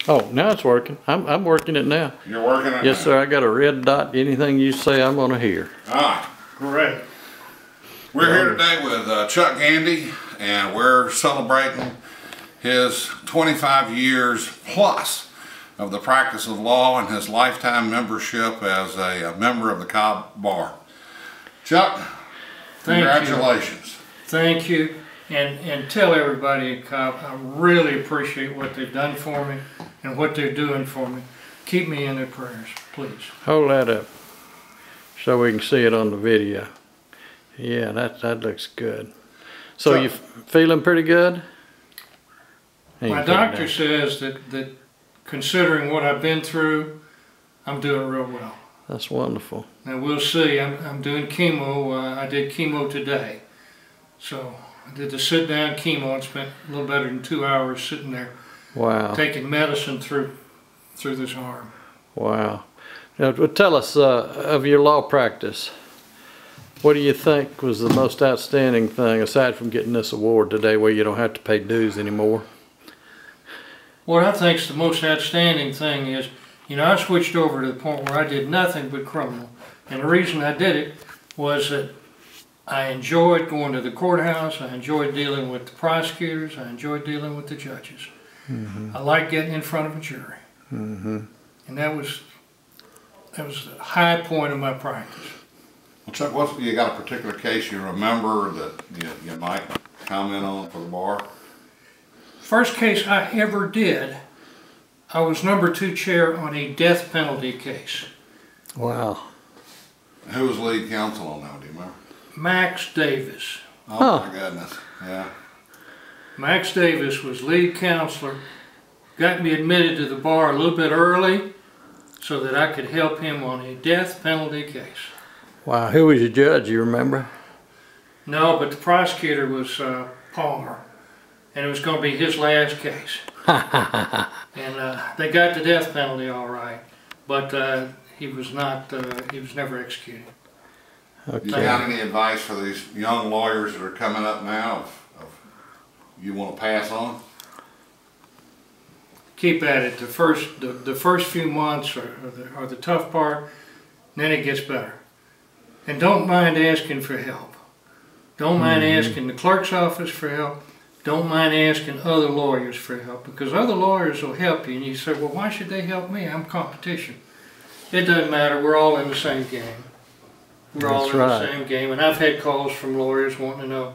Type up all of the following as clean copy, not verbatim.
Oh, now it's working. I'm working it now. You're working it Yes, now? sir. I got a red dot. Anything you say, I'm going to hear. Ah, Great. we're here today with Chuck Gandy, and we're celebrating his 25 years plus of the practice of law and his lifetime membership as a member of the Cobb Bar. Chuck, congratulations. Thank you. And tell everybody at Cobb, I really appreciate what they've done for me and what they're doing for me. Keep me in their prayers, please. Hold that up so we can see it on the video. Yeah, that looks good. So you feeling pretty good? My doctor says that considering what I've been through, I'm doing real well. That's wonderful. Now we'll see. I'm doing chemo. I did chemo today. So I did the sit down chemo and spent a little better than 2 hours sitting there. Wow. Taking medicine through this arm. Wow. Now, tell us of your law practice. What do you think was the most outstanding thing, aside from getting this award today where you don't have to pay dues anymore? What I think is the most outstanding thing is, I switched over to the point where I did nothing but criminal. And the reason I did it was that I enjoyed going to the courthouse, I enjoyed dealing with the prosecutors, I enjoyed dealing with the judges. Mm-hmm. I like getting in front of a jury. Mm-hmm. And that was the high point of my practice. Well, Chuck, you got a particular case you remember that you might comment on for the bar? First case I ever did, I was number 2 chair on a death penalty case. Wow. Who was lead counsel on that, do you remember? Max Davis. Oh my goodness, yeah. Max Davis was lead counselor, got me admitted to the bar a little bit early so that I could help him on a death penalty case. Wow, who was your judge, you remember? No, but the prosecutor was Palmer, and it was going to be his last case. And they got the death penalty all right, but he was never executed. Okay. Do you got any advice for these young lawyers that are coming up now of you want to pass on? Keep at it. The first few months are the tough part, and then it gets better. And don't mind asking for help. Don't mind asking the clerk's office for help. Don't mind asking other lawyers for help, because other lawyers will help you. And you say, well, why should they help me? I'm competition. It doesn't matter. We're all in the same game. We're all in the same game. And I've had calls from lawyers wanting to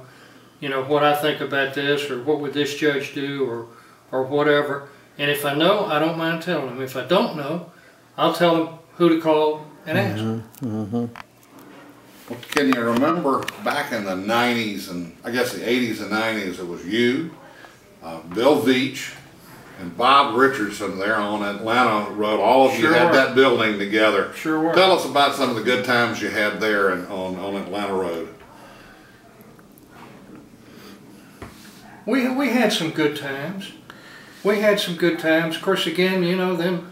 know, what I think about this, or what would this judge do, or whatever. And if I know, I don't mind telling them. If I don't know, I'll tell them who to call and ask. Well, can you remember back in the 90s, and I guess the 80s and 90s, it was you, Bill Veach, and Bob Richardson there on Atlanta Road. All of you had that building together. Sure were. Tell us about some of the good times you had there on Atlanta Road. We had some good times. We had some good times. Of course, again, then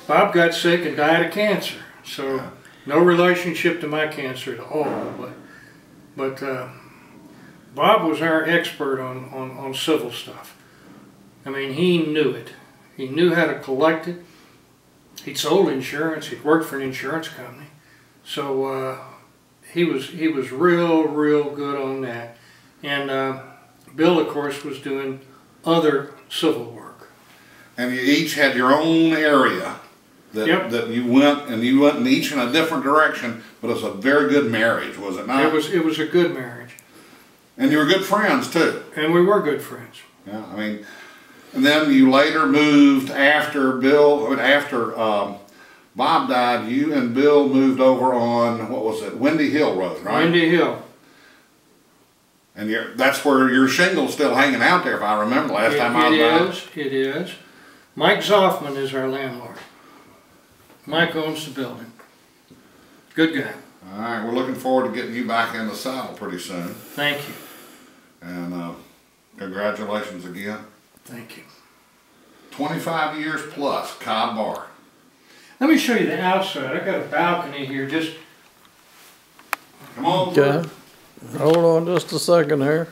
Bob got sick and died of cancer. So no relationship to my cancer at all. But Bob was our expert on civil stuff. I mean, he knew it. He knew how to collect it. He'd sold insurance. He'd worked for an insurance company. So he was real good on that. And Bill, of course, was doing other civil work. And you each had your own area that you went in each in a different direction, but it was a very good marriage, was it not? It was a good marriage. And you were good friends too. And we were good friends. Yeah, I mean, and then you later moved after Bob died. You and Bill moved over on, what was it, Windy Hill Road, right? Windy Hill. And that's where your shingle's still hanging out there, if I remember last time I was by. It is. Mike Zoffman is our landlord. Mike owns the building. Good guy. All right, we're looking forward to getting you back in the saddle pretty soon. Thank you. And congratulations again. Thank you. 25 years plus, Cobb Bar. Let me show you the outside. I got a balcony here. Just come on. Okay. Hold on just a second here.